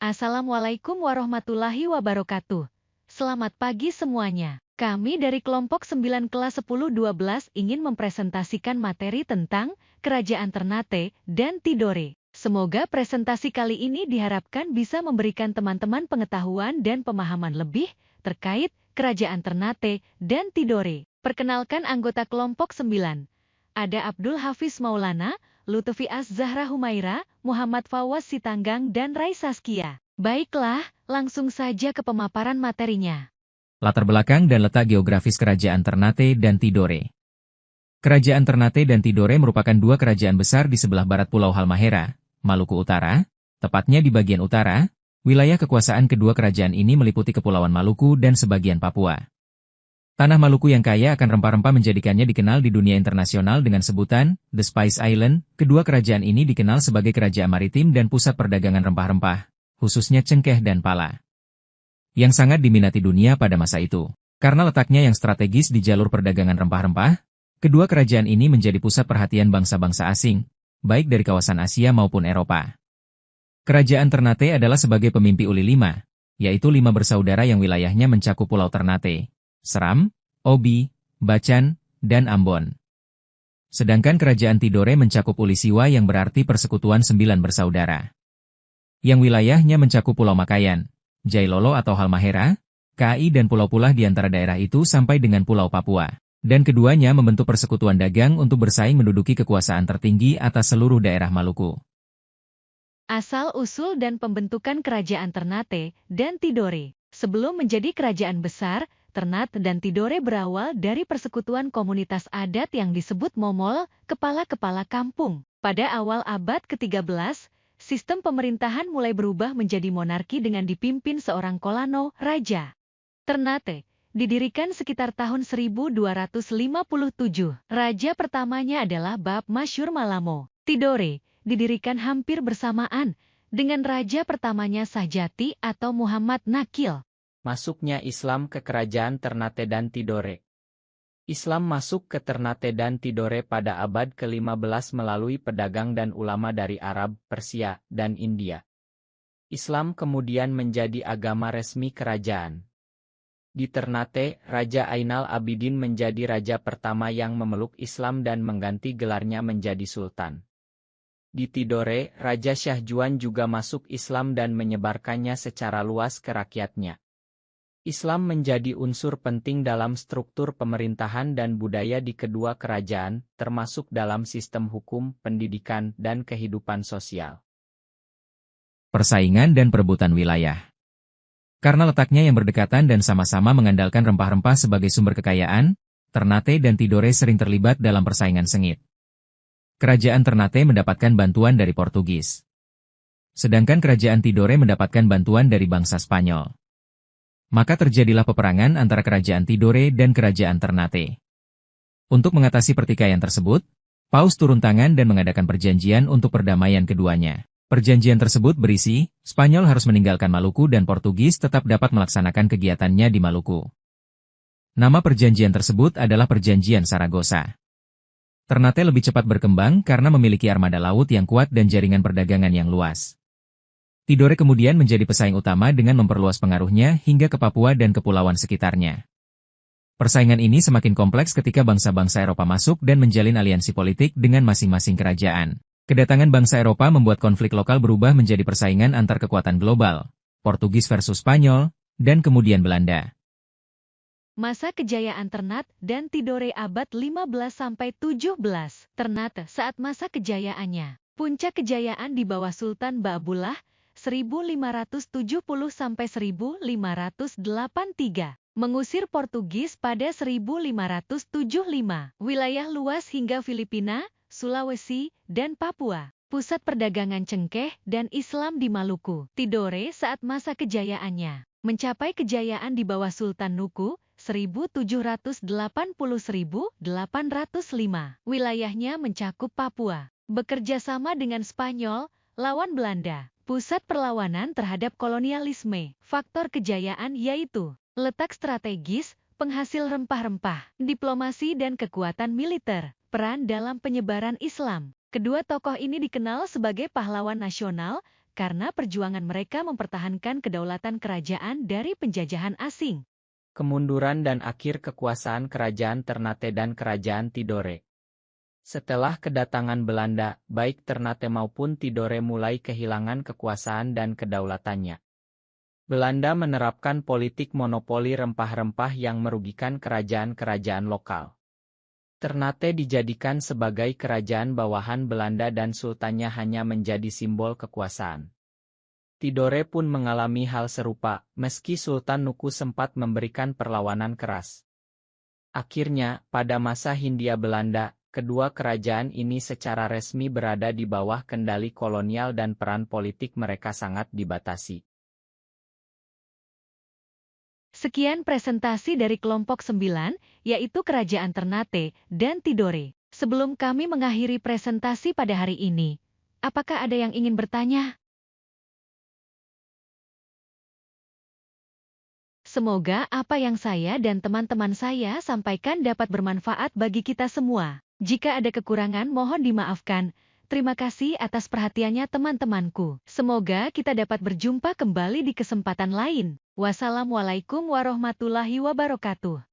Assalamualaikum warahmatullahi wabarakatuh. Selamat pagi semuanya. Kami dari kelompok 9 kelas 10-12 ingin mempresentasikan materi tentang Kerajaan Ternate dan Tidore. Semoga presentasi kali ini diharapkan bisa memberikan teman-teman pengetahuan dan pemahaman lebih terkait Kerajaan Ternate dan Tidore. Perkenalkan anggota kelompok 9. Ada Abdul Hafiz Maulana, Lutfi Az-Zahra Humaira, Muhammad Fawaz Sitanggang dan Rai Saskia. Baiklah, langsung saja ke pemaparan materinya. Latar belakang dan letak geografis Kerajaan Ternate dan Tidore. Kerajaan Ternate dan Tidore merupakan dua kerajaan besar di sebelah barat Pulau Halmahera, Maluku Utara, tepatnya di bagian utara. Wilayah kekuasaan kedua kerajaan ini meliputi Kepulauan Maluku dan sebagian Papua. Tanah Maluku yang kaya akan rempah-rempah menjadikannya dikenal di dunia internasional dengan sebutan The Spice Island. Kedua kerajaan ini dikenal sebagai kerajaan maritim dan pusat perdagangan rempah-rempah, khususnya cengkeh dan pala, yang sangat diminati dunia pada masa itu. Karena letaknya yang strategis di jalur perdagangan rempah-rempah, kedua kerajaan ini menjadi pusat perhatian bangsa-bangsa asing, baik dari kawasan Asia maupun Eropa. Kerajaan Ternate adalah sebagai pemimpi uli 5, yaitu 5 bersaudara yang wilayahnya mencakup Pulau Ternate, Seram, Obi, Bacan, dan Ambon. Sedangkan kerajaan Tidore mencakup uli Siwa yang berarti persekutuan 9 bersaudara, yang wilayahnya mencakup Pulau Makayan, Jailolo atau Halmahera, Kai dan pulau-pulau di antara daerah itu sampai dengan Pulau Papua. Dan keduanya membentuk persekutuan dagang untuk bersaing menduduki kekuasaan tertinggi atas seluruh daerah Maluku. Asal-usul dan pembentukan Kerajaan Ternate dan Tidore. Sebelum menjadi kerajaan besar, Ternate dan Tidore berawal dari persekutuan komunitas adat yang disebut Momol, kepala-kepala kampung. Pada awal abad ke-13, sistem pemerintahan mulai berubah menjadi monarki dengan dipimpin seorang kolano, raja. Ternate didirikan sekitar tahun 1257. Raja pertamanya adalah Bab Masyur Malamo. Tidore didirikan hampir bersamaan dengan raja pertamanya Sahjati atau Muhammad Nakil. Masuknya Islam ke Kerajaan Ternate dan Tidore. Islam masuk ke Ternate dan Tidore pada abad ke-15 melalui pedagang dan ulama dari Arab, Persia, dan India. Islam kemudian menjadi agama resmi kerajaan. Di Ternate, Raja Ainal Abidin menjadi raja pertama yang memeluk Islam dan mengganti gelarnya menjadi sultan. Di Tidore, Raja Syahjuan juga masuk Islam dan menyebarkannya secara luas ke rakyatnya. Islam menjadi unsur penting dalam struktur pemerintahan dan budaya di kedua kerajaan, termasuk dalam sistem hukum, pendidikan, dan kehidupan sosial. Persaingan dan perebutan wilayah. Karena letaknya yang berdekatan dan sama-sama mengandalkan rempah-rempah sebagai sumber kekayaan, Ternate dan Tidore sering terlibat dalam persaingan sengit. Kerajaan Ternate mendapatkan bantuan dari Portugis, sedangkan kerajaan Tidore mendapatkan bantuan dari bangsa Spanyol. Maka terjadilah peperangan antara kerajaan Tidore dan kerajaan Ternate. Untuk mengatasi pertikaian tersebut, Paus turun tangan dan mengadakan perjanjian untuk perdamaian keduanya. Perjanjian tersebut berisi, Spanyol harus meninggalkan Maluku dan Portugis tetap dapat melaksanakan kegiatannya di Maluku. Nama perjanjian tersebut adalah Perjanjian Saragossa. Ternate lebih cepat berkembang karena memiliki armada laut yang kuat dan jaringan perdagangan yang luas. Tidore kemudian menjadi pesaing utama dengan memperluas pengaruhnya hingga ke Papua dan kepulauan sekitarnya. Persaingan ini semakin kompleks ketika bangsa-bangsa Eropa masuk dan menjalin aliansi politik dengan masing-masing kerajaan. Kedatangan bangsa Eropa membuat konflik lokal berubah menjadi persaingan antar kekuatan global, Portugis versus Spanyol, dan kemudian Belanda. Masa kejayaan Ternate dan Tidore abad 15-17. Ternate saat masa kejayaannya. Puncak kejayaan di bawah Sultan Baabullah 1570-1583, mengusir Portugis pada 1575. Wilayah luas hingga Filipina, Sulawesi, dan Papua. Pusat perdagangan cengkeh dan Islam di Maluku. Tidore saat masa kejayaannya. Mencapai kejayaan di bawah Sultan Nuku 1780-1805. Wilayahnya mencakup Papua. Bekerja sama dengan Spanyol, lawan Belanda. Pusat perlawanan terhadap kolonialisme. Faktor kejayaan yaitu letak strategis, penghasil rempah-rempah, diplomasi dan kekuatan militer, peran dalam penyebaran Islam. Kedua tokoh ini dikenal sebagai pahlawan nasional karena perjuangan mereka mempertahankan kedaulatan kerajaan dari penjajahan asing. Kemunduran dan akhir kekuasaan Kerajaan Ternate dan Kerajaan Tidore. Setelah kedatangan Belanda, baik Ternate maupun Tidore mulai kehilangan kekuasaan dan kedaulatannya. Belanda menerapkan politik monopoli rempah-rempah yang merugikan kerajaan-kerajaan lokal. Ternate dijadikan sebagai kerajaan bawahan Belanda dan sultannya hanya menjadi simbol kekuasaan. Tidore pun mengalami hal serupa, meski Sultan Nuku sempat memberikan perlawanan keras. Akhirnya, pada masa Hindia Belanda, kedua kerajaan ini secara resmi berada di bawah kendali kolonial dan peran politik mereka sangat dibatasi. Sekian presentasi dari kelompok 9, yaitu Kerajaan Ternate dan Tidore. Sebelum kami mengakhiri presentasi pada hari ini, apakah ada yang ingin bertanya? Semoga apa yang saya dan teman-teman saya sampaikan dapat bermanfaat bagi kita semua. Jika ada kekurangan mohon dimaafkan. Terima kasih atas perhatiannya teman-temanku. Semoga kita dapat berjumpa kembali di kesempatan lain. Wassalamualaikum warahmatullahi wabarakatuh.